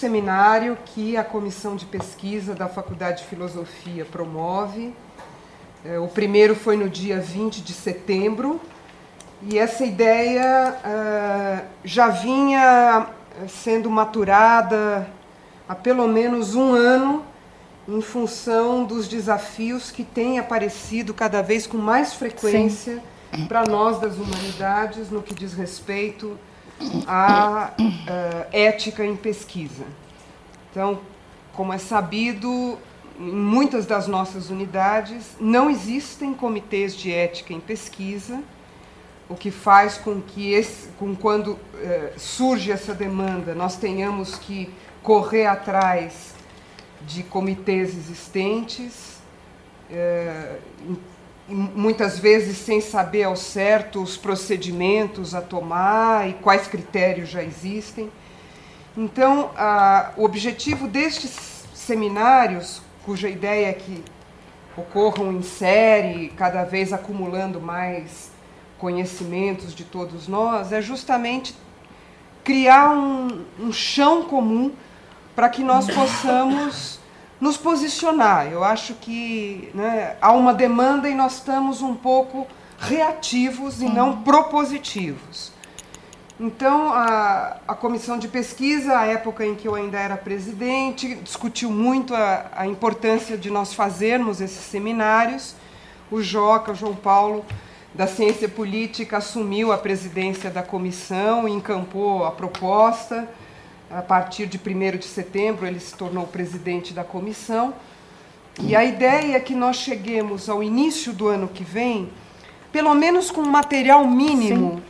seminário que a Comissão de Pesquisa da Faculdade de Filosofia promove. O primeiro foi no dia 20 de setembro, e essa ideia já vinha sendo maturada há pelo menos um ano, em função dos desafios que têm aparecido cada vez com mais frequência para nós das humanidades no que diz respeito à ética em pesquisa. Então, como é sabido, em muitas das nossas unidades não existem comitês de ética em pesquisa, o que faz com que, quando surge essa demanda, nós tenhamos que correr atrás de comitês existentes, muitas vezes sem saber ao certo os procedimentos a tomar e quais critérios já existem. Então, o objetivo destes seminários, cuja ideia é que ocorram em série, cada vez acumulando mais conhecimentos de todos nós, é justamente criar um chão comum para que nós possamos nos posicionar. Eu acho que, né, há uma demanda e nós estamos um pouco reativos e não propositivos. Então, a comissão de pesquisa, à época em que eu ainda era presidente, discutiu muito a importância de nós fazermos esses seminários. O Joca, o João Paulo, da Ciência Política, assumiu a presidência da comissão e encampou a proposta. A partir de 1º de setembro, ele se tornou presidente da comissão. E a ideia é que nós cheguemos ao início do ano que vem, pelo menos com um material mínimo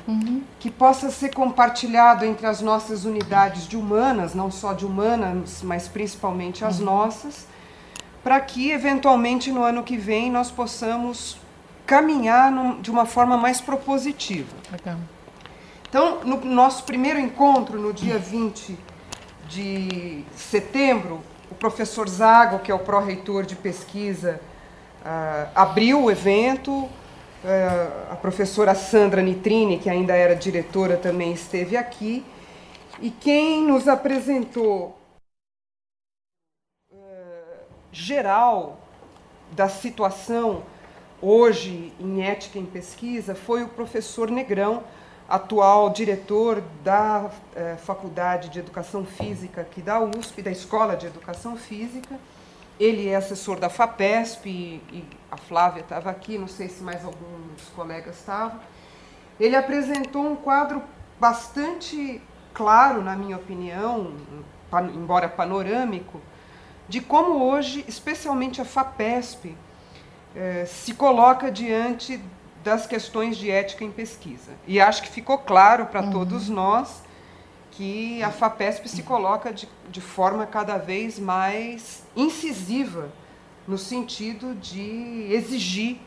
que possa ser compartilhado entre as nossas unidades de humanas, não só de humanas, mas principalmente as nossas, para que, eventualmente, no ano que vem, nós possamos caminhar de uma forma mais propositiva. Legal. Então, no nosso primeiro encontro, no dia 20 de setembro, o professor Zago, que é o pró-reitor de pesquisa, abriu o evento. A professora Sandra Nitrini, que ainda era diretora, também esteve aqui. E quem nos apresentou geral da situação hoje em ética em pesquisa foi o professor Negrão, atual diretor da Faculdade de Educação Física aqui da USP, da Escola de Educação Física. Ele é assessor da FAPESP e a Flávia estava aqui, não sei se mais alguns colegas estavam. Ele apresentou um quadro bastante claro, na minha opinião, embora panorâmico, de como hoje, especialmente a FAPESP, se coloca diante das questões de ética em pesquisa. E acho que ficou claro para todos nós que a FAPESP se coloca de forma cada vez mais incisiva, no sentido de exigir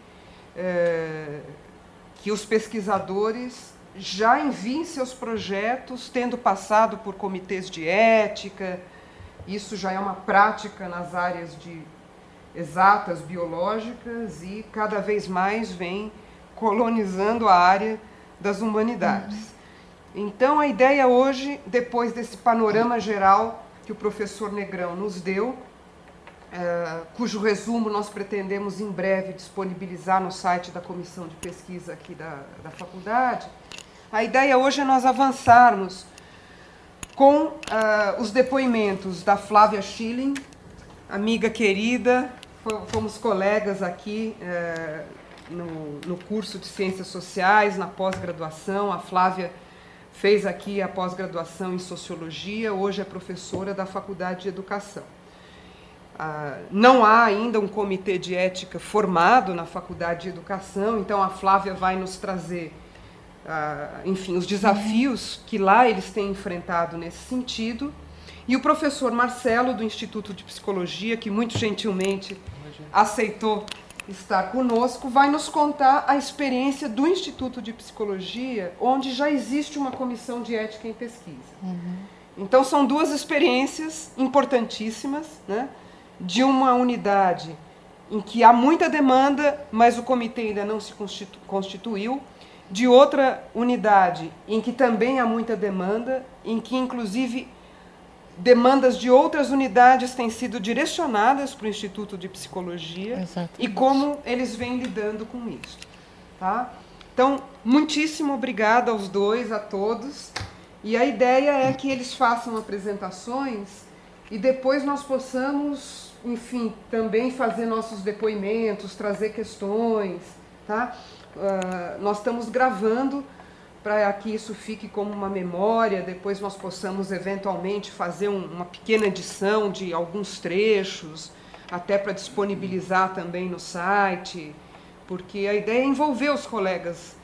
que os pesquisadores já enviem seus projetos, tendo passado por comitês de ética. Isso já é uma prática nas áreas de exatas, biológicas, e cada vez mais vem colonizando a área das humanidades. Então, a ideia hoje, depois desse panorama geral que o professor Negrão nos deu, cujo resumo nós pretendemos em breve disponibilizar no site da comissão de pesquisa aqui da faculdade, a ideia hoje é nós avançarmos com os depoimentos da Flávia Schilling, amiga querida, fomos colegas aqui no curso de Ciências Sociais, na pós-graduação. A Flávia fez aqui a pós-graduação em Sociologia, hoje é professora da Faculdade de Educação. Não há ainda um comitê de ética formado na Faculdade de Educação, então a Flávia vai nos trazer, enfim, os desafios que lá eles têm enfrentado nesse sentido. E o professor Marcelo, do Instituto de Psicologia, que muito gentilmente aceitou estar conosco, vai nos contar a experiência do Instituto de Psicologia, onde já existe uma comissão de ética em pesquisa. Então, são duas experiências importantíssimas, né, de uma unidade em que há muita demanda, mas o comitê ainda não se constituiu, de outra unidade em que também há muita demanda, em que, inclusive, demandas de outras unidades têm sido direcionadas para o Instituto de Psicologia. Exatamente. E como eles vêm lidando com isso. Tá? Então, muitíssimo obrigada aos dois, a todos. E a ideia é que eles façam apresentações e depois nós possamos, enfim, também fazer nossos depoimentos, trazer questões. Tá? Nós estamos gravando para que isso fique como uma memória, depois nós possamos eventualmente fazer uma pequena edição de alguns trechos, até para disponibilizar também no site, porque a ideia é envolver os colegas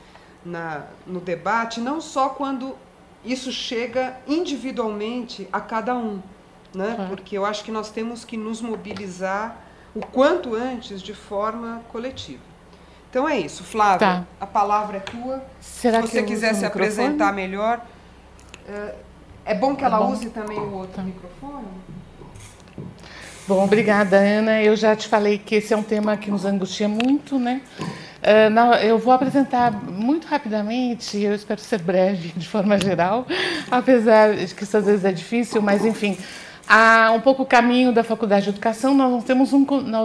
no debate, não só quando isso chega individualmente a cada um, né? Porque eu acho que nós temos que nos mobilizar o quanto antes de forma coletiva. Então é isso, Flávia, tá. A palavra é tua. Será se você quiser se apresentar melhor, é bom que ela use também o outro microfone. Bom, obrigada, Ana. Eu já te falei que esse é um tema que nos angustia muito, né? Eu vou apresentar muito rapidamente, eu espero ser breve de forma geral, apesar de que isso às vezes é difícil, mas enfim, há um pouco o caminho da Faculdade de Educação. Nós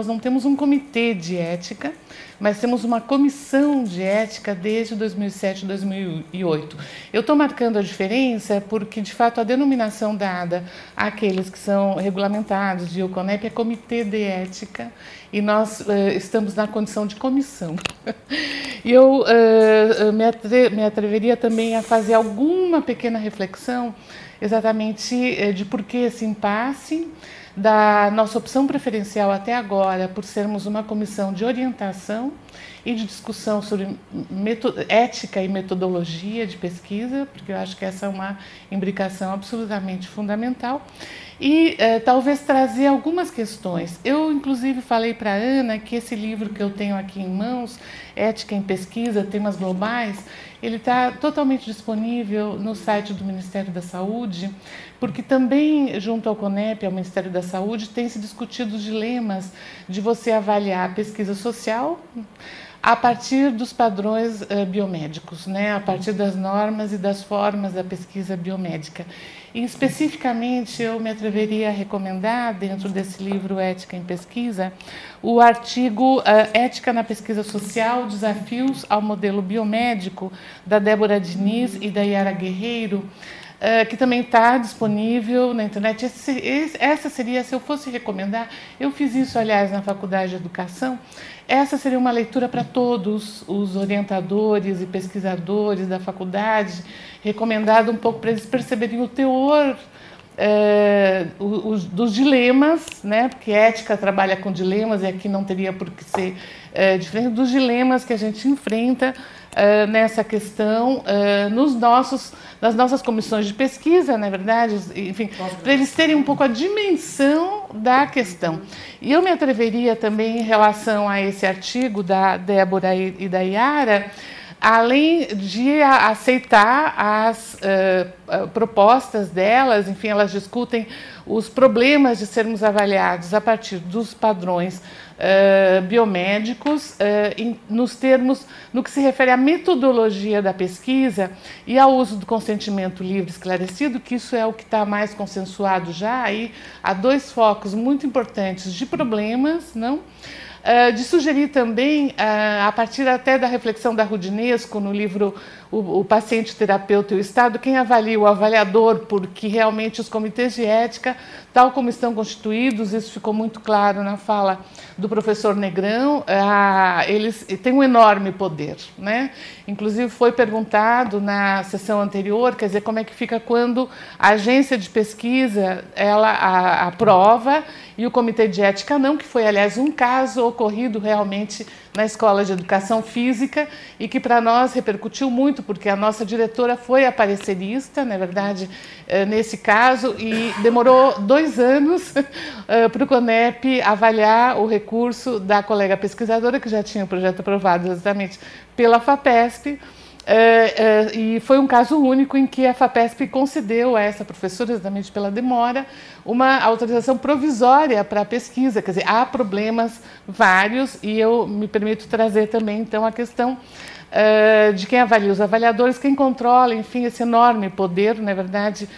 não temos um comitê de ética, mas temos uma comissão de ética desde 2007, 2008. Eu estou marcando a diferença porque, de fato, a denominação dada àqueles que são regulamentados de CONEP é Comitê de Ética, e nós estamos na condição de comissão. E eu me atreveria também a fazer alguma pequena reflexão exatamente de por que esse impasse da nossa opção preferencial até agora por sermos uma comissão de orientação e de discussão sobre ética e metodologia de pesquisa, porque eu acho que essa é uma imbricação absolutamente fundamental, e talvez trazer algumas questões. Eu, inclusive, falei para a Ana que esse livro que eu tenho aqui em mãos, Ética em Pesquisa, Temas Globais, ele está totalmente disponível no site do Ministério da Saúde, porque também, junto ao CONEP, ao Ministério da Saúde, tem se discutido os dilemas de você avaliar a pesquisa social a partir dos padrões biomédicos, né? A partir das normas e das formas da pesquisa biomédica. E, especificamente, eu me atreveria a recomendar, dentro desse livro Ética em Pesquisa, o artigo Ética na Pesquisa Social, Desafios ao Modelo Biomédico, da Débora Diniz e da Yara Guerreiro, que também está disponível na internet. Essa seria, se eu fosse recomendar, eu fiz isso, aliás, na Faculdade de Educação, essa seria uma leitura para todos os orientadores e pesquisadores da faculdade, recomendado um pouco para eles perceberem o teor dos dilemas, né? Porque ética trabalha com dilemas e aqui não teria por que ser diferente dos dilemas que a gente enfrenta nessa questão nas nossas comissões de pesquisa, na verdade, enfim, para eles terem um pouco a dimensão da questão. E eu me atreveria também, em relação a esse artigo da Débora e da Yara, além de aceitar as propostas delas, enfim, elas discutem os problemas de sermos avaliados a partir dos padrões biomédicos, no que se refere à metodologia da pesquisa e ao uso do consentimento livre esclarecido, que isso é o que está mais consensuado já. Aí há dois focos muito importantes de problemas, não? De sugerir também, a partir até da reflexão da Rudinesco, no livro O Paciente, o Terapeuta e o Estado, quem avalia o avaliador, porque realmente os comitês de ética, tal como estão constituídos, isso ficou muito claro na fala do professor Negrão, eles têm um enorme poder, né? Inclusive foi perguntado na sessão anterior, quer dizer, como é que fica quando a agência de pesquisa ela aprova e o comitê de ética não, que foi, aliás, um caso ocorrido realmente na Escola de Educação Física e que para nós repercutiu muito, porque a nossa diretora foi aparecerista, na verdade, nesse caso, e demorou 2 anos para o CONEP avaliar o recurso da colega pesquisadora, que já tinha o projeto aprovado exatamente pela FAPESP, e foi um caso único em que a FAPESP concedeu a essa professora, exatamente pela demora, uma autorização provisória para a pesquisa. Quer dizer, há problemas vários, e eu me permito trazer também, então, a questão de quem avalia, os avaliadores, quem controla, enfim, esse enorme poder, na verdade,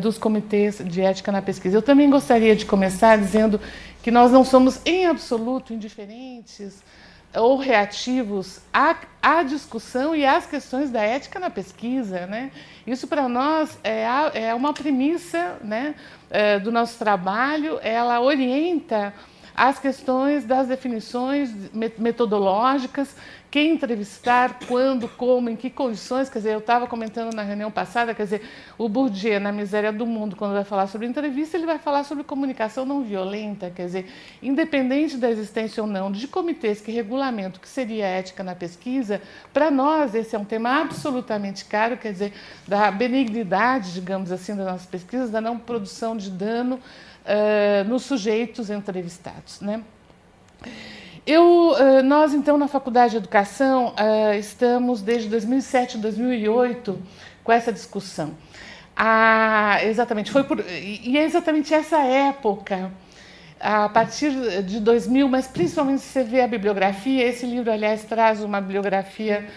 dos comitês de ética na pesquisa. Eu também gostaria de começar dizendo que nós não somos, em absoluto, indiferentes ou reativos à discussão e às questões da ética na pesquisa, né? Isso, para nós, é uma premissa, né, do nosso trabalho. Ela orienta as questões das definições metodológicas, quem entrevistar, quando, como, em que condições. Quer dizer, eu estava comentando na reunião passada, quer dizer, o Bourdieu, na Miséria do Mundo, quando vai falar sobre entrevista, ele vai falar sobre comunicação não violenta, quer dizer, independente da existência ou não de comitês que regulamentam o que seria ética na pesquisa, para nós esse é um tema absolutamente caro, quer dizer, da benignidade, digamos assim, das nossas pesquisas, da não produção de dano nos sujeitos entrevistados, né? Nós, então, na Faculdade de Educação, estamos desde 2007, 2008 com essa discussão. Exatamente, e é exatamente essa época, a partir de 2000, mas principalmente se você vê a bibliografia, esse livro, aliás, traz uma bibliografia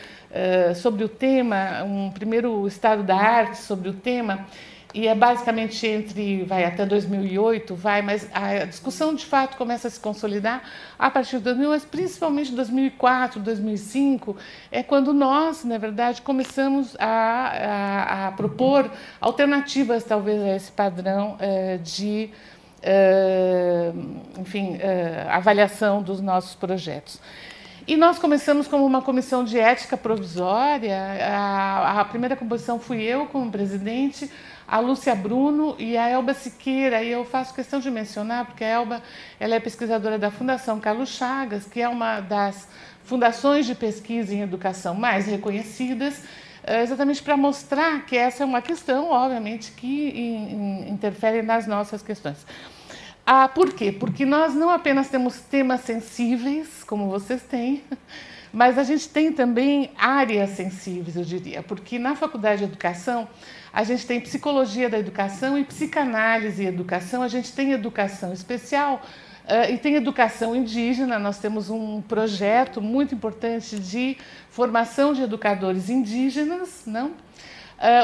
sobre o tema, um primeiro estado da arte sobre o tema, e é basicamente vai até 2008, mas a discussão de fato começa a se consolidar a partir de 2000, mas principalmente 2004, 2005, é quando nós, na verdade, começamos a propor alternativas, talvez, a esse padrão de avaliação dos nossos projetos. E nós começamos como uma comissão de ética provisória. A primeira composição fui eu como presidente, a Lúcia Bruno e a Elba Siqueira, e eu faço questão de mencionar, porque a Elba ela é pesquisadora da Fundação Carlos Chagas, que é uma das fundações de pesquisa em educação mais reconhecidas, exatamente para mostrar que essa é uma questão, obviamente, que interfere nas nossas questões. Por quê? Porque nós não apenas temos temas sensíveis, como vocês têm, mas a gente tem também áreas sensíveis, eu diria, porque na Faculdade de Educação a gente tem psicologia da educação e psicanálise e educação, a gente tem educação especial e tem educação indígena. Nós temos um projeto muito importante de formação de educadores indígenas, não?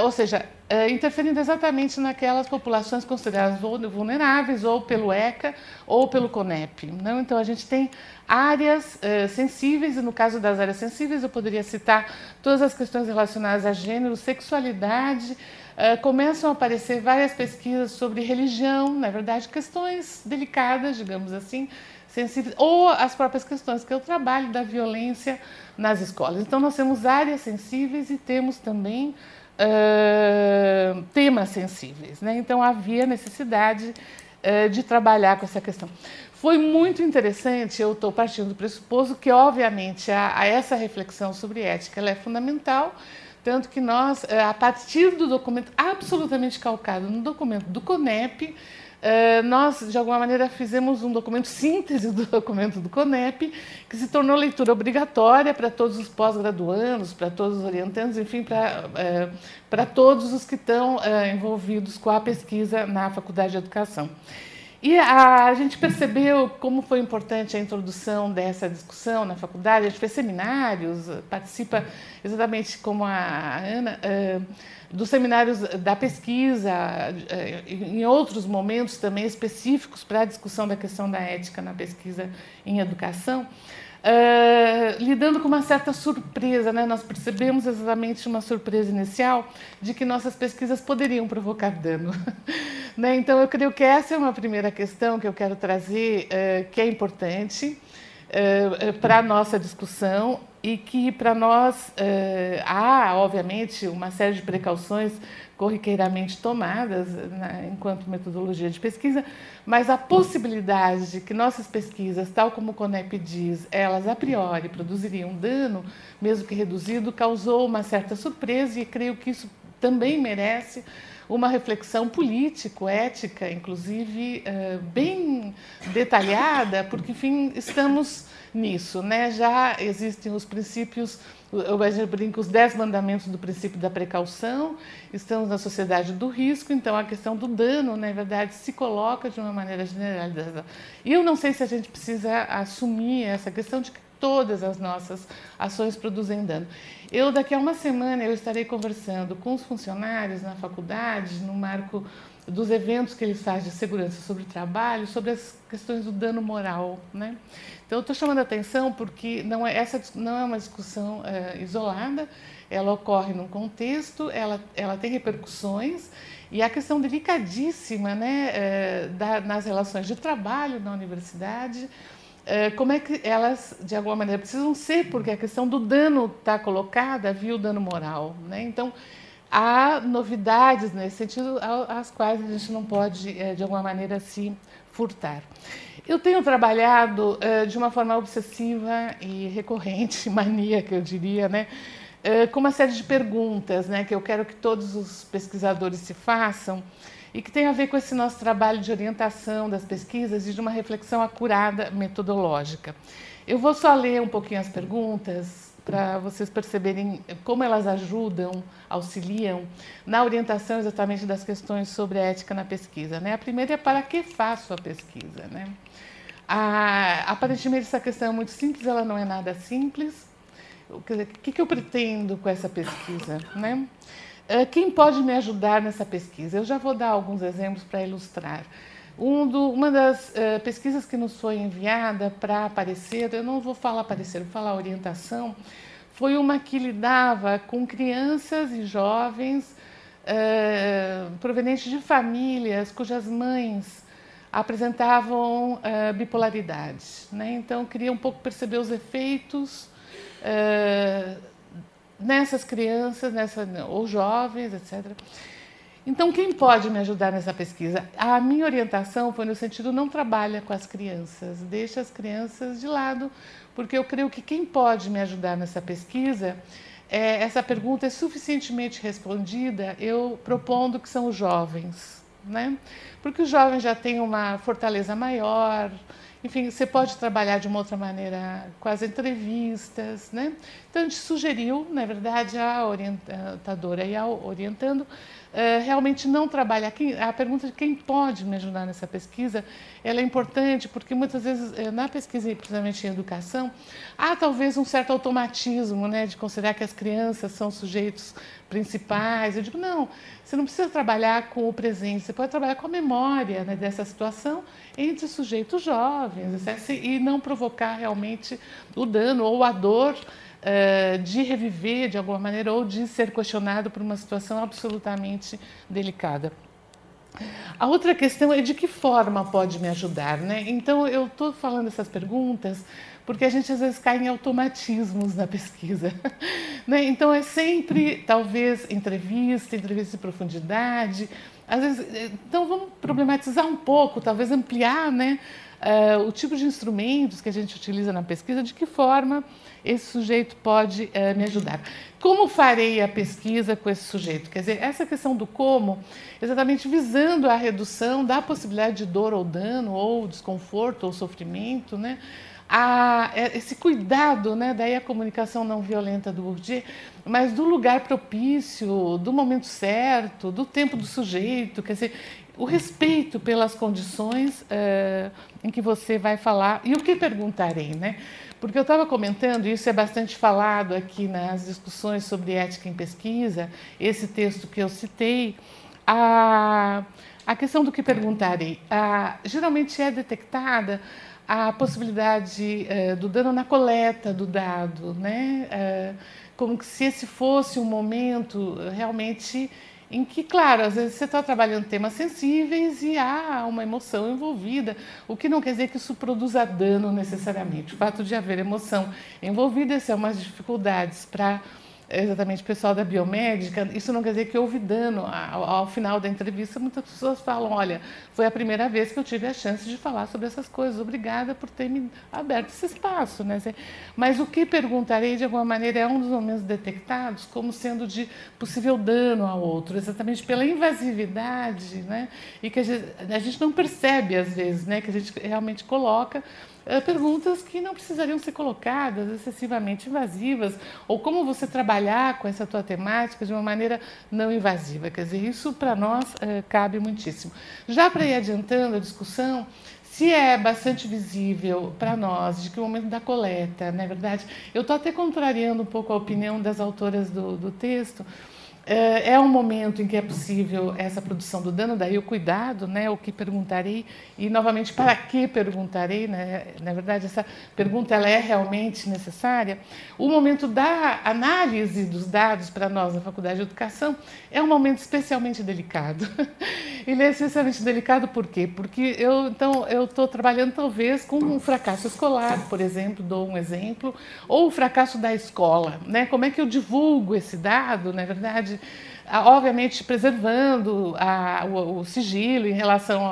Ou seja, interferindo exatamente naquelas populações consideradas vulneráveis, ou pelo ECA, ou pelo CONEP. Não? Então, a gente tem áreas sensíveis, e no caso das áreas sensíveis, eu poderia citar todas as questões relacionadas a gênero, sexualidade. Começam a aparecer várias pesquisas sobre religião, na verdade, questões delicadas, digamos assim, sensíveis, ou as próprias questões que eu trabalho da violência nas escolas. Então, nós temos áreas sensíveis e temos também temas sensíveis, né? Então havia necessidade de trabalhar com essa questão. Foi muito interessante, eu estou partindo do pressuposto que, obviamente, essa reflexão sobre ética ela é fundamental, tanto que nós, a partir do documento absolutamente calcado no documento do CONEP, nós, de alguma maneira, fizemos um documento síntese do documento do CONEP, que se tornou leitura obrigatória para todos os pós-graduandos, para todos os orientandos, enfim, para todos os que estão envolvidos com a pesquisa na Faculdade de Educação. E a gente percebeu como foi importante a introdução dessa discussão na faculdade. A gente fez seminários, participa exatamente como a Ana, dos seminários da pesquisa, em outros momentos também específicos para a discussão da questão da ética na pesquisa em educação, lidando com uma certa surpresa, né? Nós percebemos exatamente uma surpresa inicial de que nossas pesquisas poderiam provocar dano. Né? Então, eu creio que essa é uma primeira questão que eu quero trazer, que é importante para a nossa discussão e que, para nós, há, obviamente, uma série de precauções corriqueiramente tomadas enquanto metodologia de pesquisa, mas a possibilidade de que nossas pesquisas, tal como o CONEP diz, elas a priori produziriam dano, mesmo que reduzido, causou uma certa surpresa, e creio que isso também merece uma reflexão político-ética, inclusive, bem detalhada, porque, enfim, estamos nisso, né? Já existem os princípios, eu brinco, os 10 mandamentos do princípio da precaução, estamos na sociedade do risco, então a questão do dano, na verdade, se coloca de uma maneira generalizada. E eu não sei se a gente precisa assumir essa questão de todas as nossas ações produzem dano. Daqui a uma semana, eu estarei conversando com os funcionários na faculdade, no marco dos eventos que eles fazem de segurança sobre o trabalho, sobre as questões do dano moral, né? Então, eu estou chamando a atenção porque essa não é uma discussão isolada, ela ocorre num contexto, ela tem repercussões, e a questão delicadíssima, né, nas relações de trabalho na universidade, como é que elas, de alguma maneira, precisam ser, porque a questão do dano está colocada via o dano moral, né? Então, há novidades nesse sentido, às quais a gente não pode, de alguma maneira, se furtar. Eu tenho trabalhado de uma forma obsessiva e recorrente, maníaca, eu diria, né, com uma série de perguntas, né, que eu quero que todos os pesquisadores se façam e que tem a ver com esse nosso trabalho de orientação das pesquisas e de uma reflexão acurada metodológica. Eu vou só ler um pouquinho as perguntas para vocês perceberem como elas ajudam, auxiliam na orientação exatamente das questões sobre a ética na pesquisa, né? A primeira é: para que faço a pesquisa, né? Aparentemente essa questão é muito simples, ela não é nada simples. O que eu pretendo com essa pesquisa, né? Quem pode me ajudar nessa pesquisa? Eu já vou dar alguns exemplos para ilustrar. Uma das pesquisas que nos foi enviada para aparecer, eu não vou falar aparecer, vou falar orientação, foi uma que lidava com crianças e jovens provenientes de famílias cujas mães apresentavam bipolaridade, né? Então, eu queria um pouco perceber os efeitos nessas crianças, ou jovens, etc. Então, quem pode me ajudar nessa pesquisa? A minha orientação foi no sentido: não trabalha com as crianças, deixa as crianças de lado, porque eu creio que quem pode me ajudar nessa pesquisa, essa pergunta é suficientemente respondida, eu propondo que são os jovens, né? Porque os jovens já têm uma fortaleza maior. Enfim, você pode trabalhar de uma outra maneira com as entrevistas, né? Então, a gente sugeriu, na verdade, a orientadora e a orientando, realmente não trabalhar. A pergunta de quem pode me ajudar nessa pesquisa, ela é importante, porque muitas vezes, na pesquisa, principalmente em educação, há talvez um certo automatismo, né, de considerar que as crianças são sujeitos principais. Eu digo: não, você não precisa trabalhar com o presente, você pode trabalhar com a memória, né, dessa situação entre sujeitos jovens, e não provocar realmente o dano ou a dor de reviver de alguma maneira ou de ser questionado por uma situação absolutamente delicada. A outra questão é de que forma pode me ajudar, né? Então, eu estou falando essas perguntas porque a gente às vezes cai em automatismos na pesquisa, né? Então, é sempre, talvez, entrevista de profundidade. Às vezes, então, vamos problematizar um pouco, talvez ampliar, né, o tipo de instrumentos que a gente utiliza na pesquisa, de que forma esse sujeito pode me ajudar. Como farei a pesquisa com esse sujeito? Quer dizer, essa questão do como, exatamente visando a redução da possibilidade de dor ou dano, ou desconforto ou sofrimento, né? Esse cuidado, né, daí a comunicação não violenta do Bourdieu, mas do lugar propício, do momento certo, do tempo do sujeito, quer dizer, o respeito pelas condições em que você vai falar. E o que perguntarei, né? Porque eu estava comentando, e isso é bastante falado aqui nas discussões sobre ética em pesquisa, esse texto que eu citei, a questão do que perguntarei. Geralmente é detectada a possibilidade do dano na coleta do dado, né? Como se esse fosse um momento realmente em que, claro, às vezes você está trabalhando temas sensíveis e há uma emoção envolvida, o que não quer dizer que isso produza dano necessariamente. O fato de haver emoção envolvida, essa é uma das dificuldades para exatamente o pessoal da biomédica. Isso não quer dizer que houve dano. Ao final da entrevista, muitas pessoas falam: olha, foi a primeira vez que eu tive a chance de falar sobre essas coisas, obrigada por ter me aberto esse espaço, né? Mas o que perguntarei, de alguma maneira, é um dos momentos detectados como sendo de possível dano ao outro, exatamente pela invasividade, né? E que a gente não percebe às vezes, né? Que a gente realmente coloca perguntas que não precisariam ser colocadas, excessivamente invasivas, ou como você trabalhar com essa tua temática de uma maneira não invasiva. Quer dizer, isso para nós cabe muitíssimo. Já para ir adiantando a discussão, se é bastante visível para nós de que o momento da coleta, na verdade, eu estou até contrariando um pouco a opinião das autoras do texto, é um momento em que é possível essa produção do dano, daí o cuidado, né, o que perguntarei, e novamente, para que perguntarei, né, na verdade, essa pergunta ela é realmente necessária. O momento da análise dos dados para nós na Faculdade de Educação é um momento especialmente delicado. Ele é especialmente delicado por quê? Porque eu estou trabalhando talvez com um fracasso escolar, por exemplo, dou um exemplo, ou o fracasso da escola, né? Como é que eu divulgo esse dado, na verdade, obviamente preservando o sigilo em relação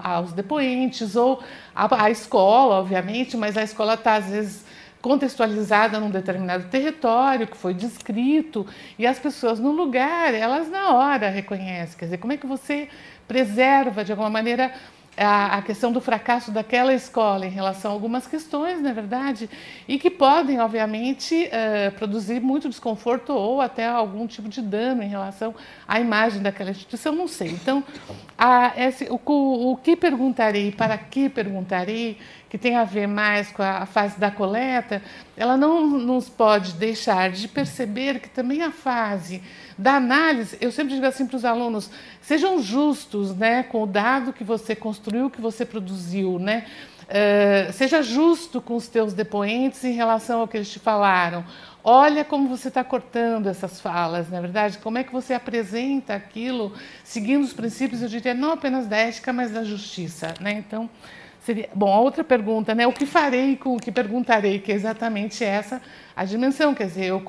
aos depoentes, ou a escola, obviamente, mas a escola está, às vezes, contextualizada num determinado território que foi descrito, e as pessoas no lugar, elas na hora reconhecem. Quer dizer, como é que você preserva, de alguma maneira, a questão do fracasso daquela escola em relação a algumas questões, na verdade, e que podem, obviamente, produzir muito desconforto ou até algum tipo de dano em relação à imagem daquela instituição, não sei. Então, o que perguntarei, para que perguntarei, que tem a ver mais com a fase da coleta, ela não nos pode deixar de perceber que também a fase da análise, eu sempre digo assim para os alunos, sejam justos, né, com o dado que você construiu, que você produziu, né? Seja justo com os teus depoentes em relação ao que eles te falaram. Olha como você está cortando essas falas, na verdade, como é que você apresenta aquilo, seguindo os princípios, eu diria, não apenas da ética, mas da justiça, né? Então, bom, a outra pergunta, né? O que farei com o que perguntarei, que é exatamente essa a dimensão, quer dizer, eu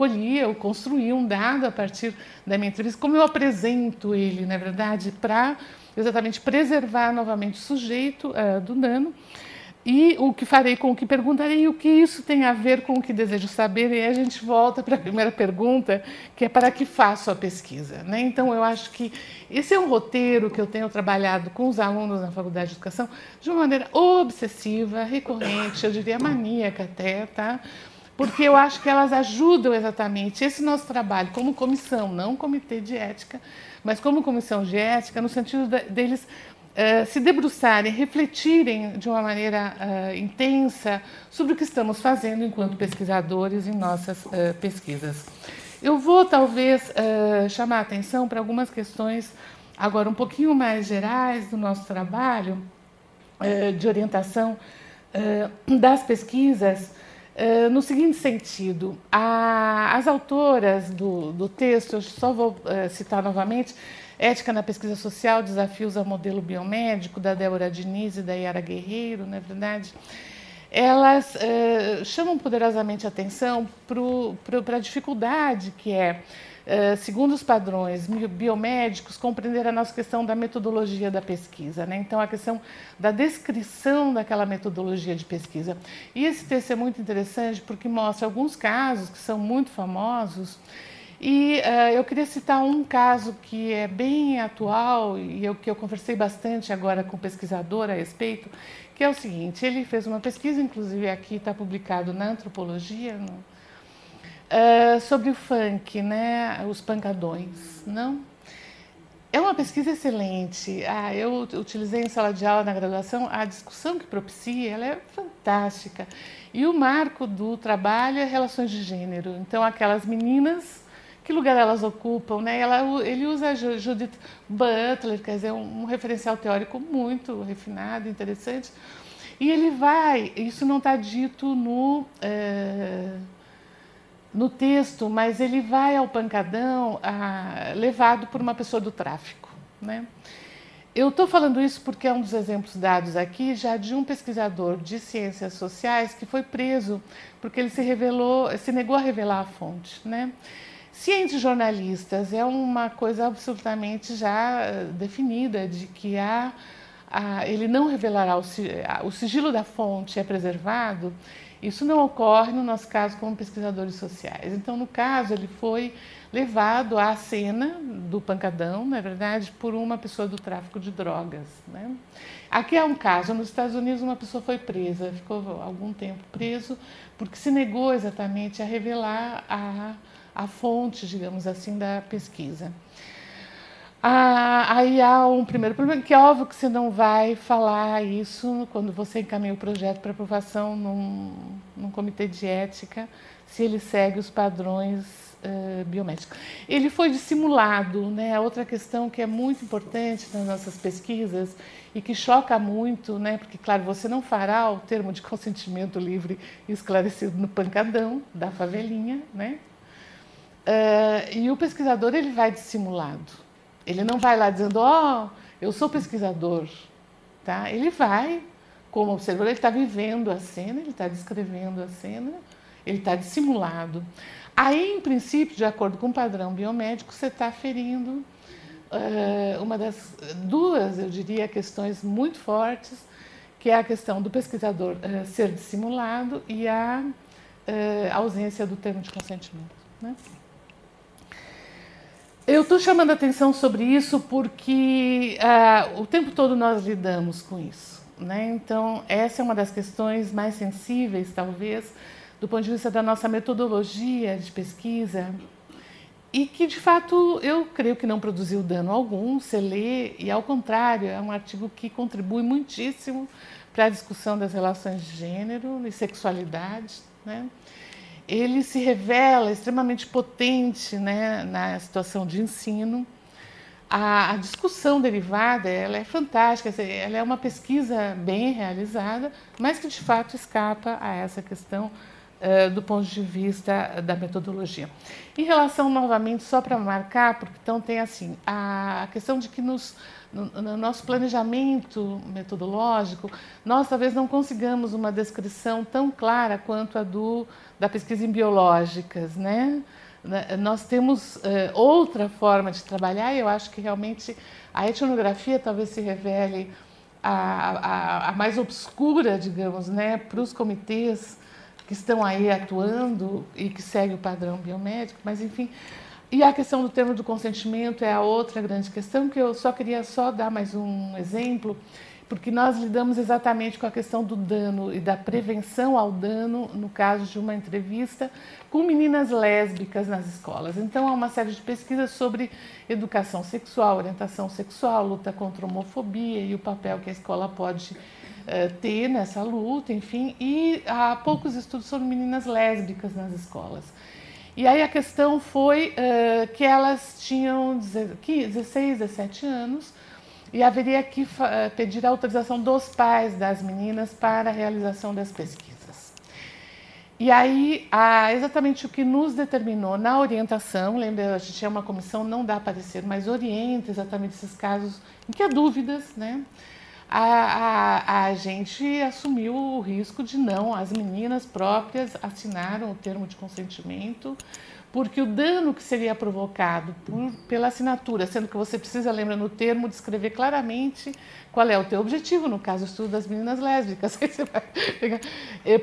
construí um dado a partir da minha entrevista, como eu apresento ele, na verdade, para exatamente preservar novamente o sujeito do dano, e o que farei com o que perguntarei, e o que isso tem a ver com o que desejo saber, e aí a gente volta para a primeira pergunta, que é para que faço a pesquisa, né? Então, eu acho que esse é um roteiro que eu tenho trabalhado com os alunos na Faculdade de Educação de uma maneira obsessiva, recorrente, eu diria maníaca até, tá? Porque eu acho que elas ajudam exatamente esse nosso trabalho como comissão, não comitê de ética, mas como comissão de ética, no sentido deles se debruçarem, refletirem de uma maneira intensa sobre o que estamos fazendo enquanto pesquisadores em nossas pesquisas. Eu vou, talvez, chamar a atenção para algumas questões agora um pouquinho mais gerais do nosso trabalho, de orientação das pesquisas, no seguinte sentido, as autoras do texto, eu só vou citar novamente, Ética na Pesquisa Social, Desafios ao Modelo Biomédico, da Débora Diniz e da Yara Guerreiro, na verdade, elas chamam poderosamente a atenção para a dificuldade que é, segundo os padrões biomédicos, compreender a nossa questão da metodologia da pesquisa, né? Então, a questão da descrição daquela metodologia de pesquisa. E esse texto é muito interessante porque mostra alguns casos que são muito famosos. E eu queria citar um caso que é bem atual e que eu conversei bastante agora com o pesquisador a respeito, que é o seguinte: ele fez uma pesquisa, inclusive aqui está publicado na Antropologia, sobre o funk, né, os pancadões, não? É uma pesquisa excelente. Eu utilizei em sala de aula na graduação, a discussão que propicia, ela é fantástica. E o marco do trabalho é relações de gênero. Então, aquelas meninas, que lugar elas ocupam, né? Ele usa a Judith Butler, quer dizer, um referencial teórico muito refinado, interessante. E ele vai, isso não está dito no texto, mas ele vai ao pancadão levado por uma pessoa do tráfico, né? Eu estou falando isso porque é um dos exemplos dados aqui já de um pesquisador de ciências sociais que foi preso porque ele se negou a revelar a fonte, né? Se entre jornalistas é uma coisa absolutamente já definida de que ele não revelará o sigilo da fonte é preservado, isso não ocorre no nosso caso como pesquisadores sociais. Então, no caso, ele foi levado à cena do pancadão, na verdade, por uma pessoa do tráfico de drogas, né? Aqui é um caso, nos Estados Unidos uma pessoa foi presa, ficou algum tempo preso, porque se negou exatamente a revelar a fonte, digamos assim, da pesquisa. Aí há um primeiro problema, que é óbvio que você não vai falar isso quando você encaminha o projeto para aprovação num comitê de ética, se ele segue os padrões biomédicos. Ele foi dissimulado, né? A outra questão que é muito importante nas nossas pesquisas e que choca muito, né? Porque, claro, você não fará o termo de consentimento livre e esclarecido no pancadão da favelinha, né? E o pesquisador, ele vai dissimulado. Ele não vai lá dizendo, eu sou pesquisador, tá? Ele vai, como observador, ele está vivendo a cena, ele está descrevendo a cena, ele está dissimulado. Aí, em princípio, de acordo com o padrão biomédico, você está ferindo uma das duas, eu diria, questões muito fortes, que é a questão do pesquisador ser dissimulado e a ausência do termo de consentimento, né? Eu estou chamando a atenção sobre isso porque o tempo todo nós lidamos com isso, né? Então, essa é uma das questões mais sensíveis, talvez, do ponto de vista da nossa metodologia de pesquisa, e que, de fato, eu creio que não produziu dano algum, você lê, e, ao contrário, é um artigo que contribui muitíssimo para a discussão das relações de gênero e sexualidade, né? Ele se revela extremamente potente, né, na situação de ensino. A discussão derivada, ela é fantástica, ela é uma pesquisa bem realizada, mas que de fato escapa a essa questão do ponto de vista da metodologia. Em relação, novamente, só para marcar, porque então tem assim, a questão de que no nosso planejamento metodológico, nós talvez não consigamos uma descrição tão clara quanto a da pesquisa em biológicas, né? Nós temos outra forma de trabalhar e eu acho que realmente a etnografia talvez se revele a mais obscura, digamos, né, para os comitês que estão aí atuando e que seguem o padrão biomédico, mas enfim. E a questão do termo do consentimento é a outra grande questão, que eu queria dar mais um exemplo, porque nós lidamos exatamente com a questão do dano e da prevenção ao dano, no caso de uma entrevista com meninas lésbicas nas escolas. Então, há uma série de pesquisas sobre educação sexual, orientação sexual, luta contra a homofobia e o papel que a escola pode ter nessa luta, enfim, e há poucos estudos sobre meninas lésbicas nas escolas. E aí a questão foi que elas tinham 16, 17 anos e haveria que pedir a autorização dos pais das meninas para a realização das pesquisas. E aí, exatamente o que nos determinou na orientação, lembra, a gente é uma comissão, não dá parecer, mas orienta exatamente esses casos em que há dúvidas, né? A gente assumiu o risco de não, as meninas próprias assinaram o termo de consentimento, porque o dano que seria provocado pela assinatura, sendo que você precisa, lembra no termo, descrever claramente qual é o teu objetivo, no caso, o estudo das meninas lésbicas, aí você vai pegar,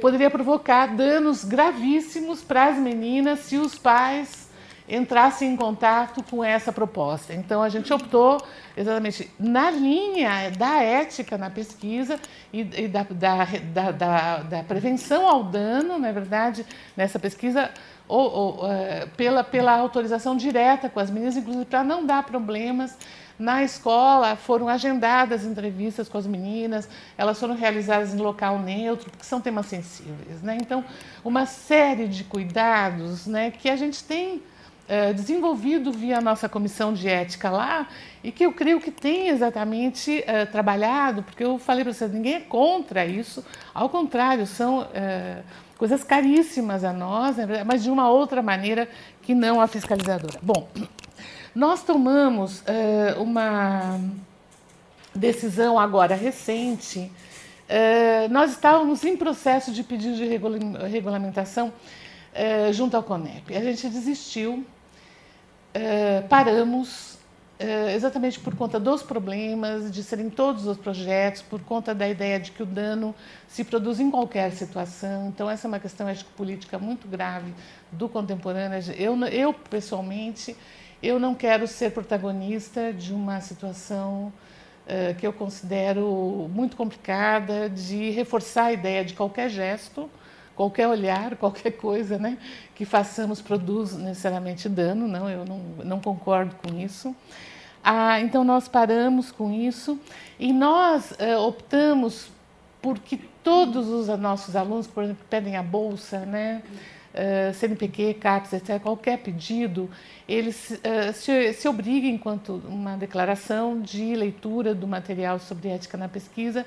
poderia provocar danos gravíssimos para as meninas se os pais entrassem em contato com essa proposta. Então, a gente optou exatamente na linha da ética na pesquisa e da prevenção ao dano, na verdade, nessa pesquisa, pela autorização direta com as meninas, inclusive para não dar problemas. Na escola foram agendadas entrevistas com as meninas, elas foram realizadas em local neutro, porque são temas sensíveis, né? Então, uma série de cuidados, né, que a gente tem desenvolvido via a nossa comissão de ética lá e que eu creio que tem exatamente trabalhado, porque eu falei para vocês, ninguém é contra isso, ao contrário, são coisas caríssimas a nós, né, mas de uma outra maneira que não a fiscalizadora. Bom, nós tomamos uma decisão agora recente, nós estávamos em processo de pedido de regulamentação junto ao CONEP. A gente desistiu, paramos, exatamente por conta dos problemas, de serem todos os projetos, por conta da ideia de que o dano se produz em qualquer situação. Então, essa é uma questão ético-política muito grave do contemporâneo. Eu pessoalmente, eu não quero ser protagonista de uma situação que eu considero muito complicada, de reforçar a ideia de qualquer gesto, qualquer olhar, qualquer coisa, né, que façamos produz necessariamente dano. Não, eu não concordo com isso. Então, nós paramos com isso e nós optamos porque todos os nossos alunos, por exemplo, que pedem a bolsa, né, CNPq, CAPES, etc., qualquer pedido, eles se obriguem, enquanto uma declaração de leitura do material sobre ética na pesquisa,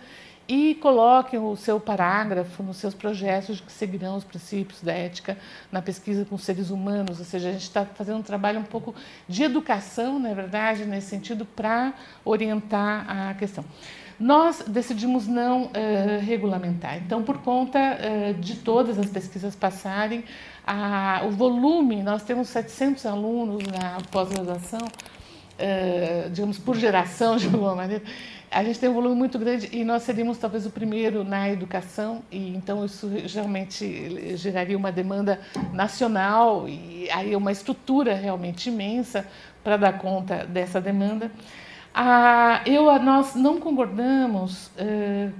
e coloquem o seu parágrafo nos seus projetos que seguirão os princípios da ética na pesquisa com seres humanos. Ou seja, a gente está fazendo um trabalho um pouco de educação, na verdade, nesse sentido, para orientar a questão. Nós decidimos não regulamentar. Então, por conta de todas as pesquisas passarem, o volume, nós temos 700 alunos na pós-graduação, digamos, por geração, de alguma maneira. A gente tem um volume muito grande e nós seríamos talvez o primeiro na educação, e então isso realmente geraria uma demanda nacional e aí uma estrutura realmente imensa para dar conta dessa demanda. Nós não concordamos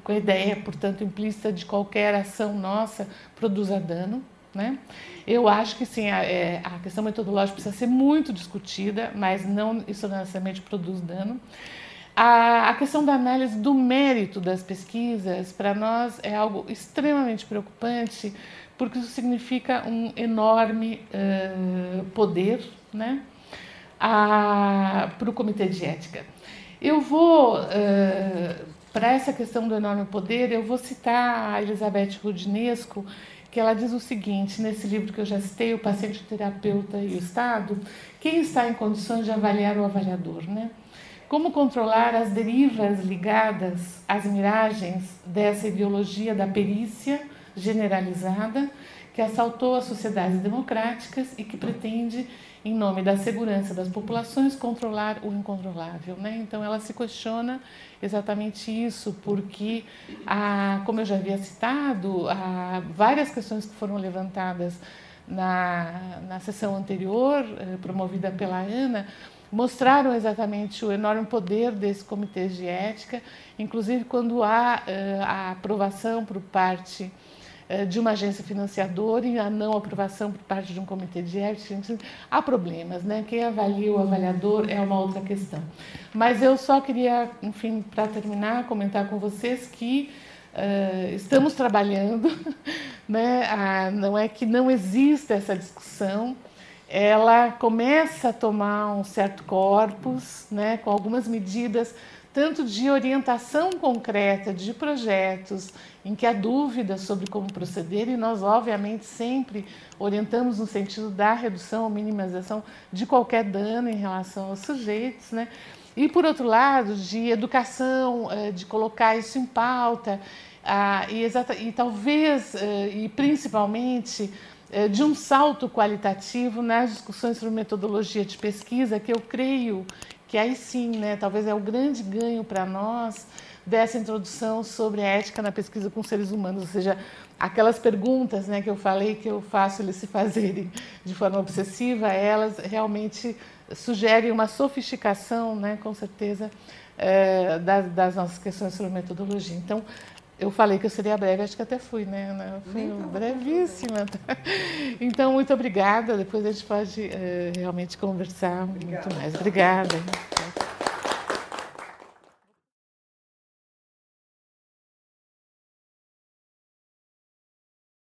com a ideia, portanto, implícita de qualquer ação nossa produza dano, né? Eu acho que sim, a questão metodológica precisa ser muito discutida, mas não isso necessariamente produz dano. A questão da análise do mérito das pesquisas, para nós, é algo extremamente preocupante, porque isso significa um enorme poder, né, para o Comitê de Ética. Eu vou, para essa questão do enorme poder, eu vou citar a Elizabeth Roudinesco, que ela diz o seguinte, nesse livro que eu já citei, O Paciente, o Terapeuta e o Estado: quem está em condições de avaliar o avaliador, né? Como controlar as derivas ligadas às miragens dessa ideologia da perícia generalizada que assaltou as sociedades democráticas e que pretende, em nome da segurança das populações, controlar o incontrolável, né? Então, ela se questiona exatamente isso, porque, como eu já havia citado, várias questões que foram levantadas na sessão anterior, promovida pela Ana, mostraram exatamente o enorme poder desse comitê de ética, inclusive quando há a aprovação por parte de uma agência financiadora e a não aprovação por parte de um comitê de ética. Há problemas, né? Quem avalia o avaliador é uma outra questão. Mas eu só queria, enfim, para terminar, comentar com vocês que estamos trabalhando, né? Não é que não exista essa discussão, ela começa a tomar um certo corpus, né, com algumas medidas, tanto de orientação concreta de projetos em que há dúvida sobre como proceder, e nós, obviamente, sempre orientamos no sentido da redução ou minimização de qualquer dano em relação aos sujeitos, né? E, por outro lado, de educação, de colocar isso em pauta, e talvez, e principalmente, de um salto qualitativo nas discussões sobre metodologia de pesquisa, que eu creio que aí sim, né, talvez é o grande ganho para nós dessa introdução sobre a ética na pesquisa com seres humanos, ou seja, aquelas perguntas, né, que eu falei que eu faço eles se fazerem de forma obsessiva, elas realmente sugerem uma sofisticação, né, com certeza, das nossas questões sobre metodologia. Então, eu falei que eu seria breve, acho que até fui, né? Fui brevíssima. Então, muito obrigada. Depois a gente pode realmente conversar muito mais. Obrigada.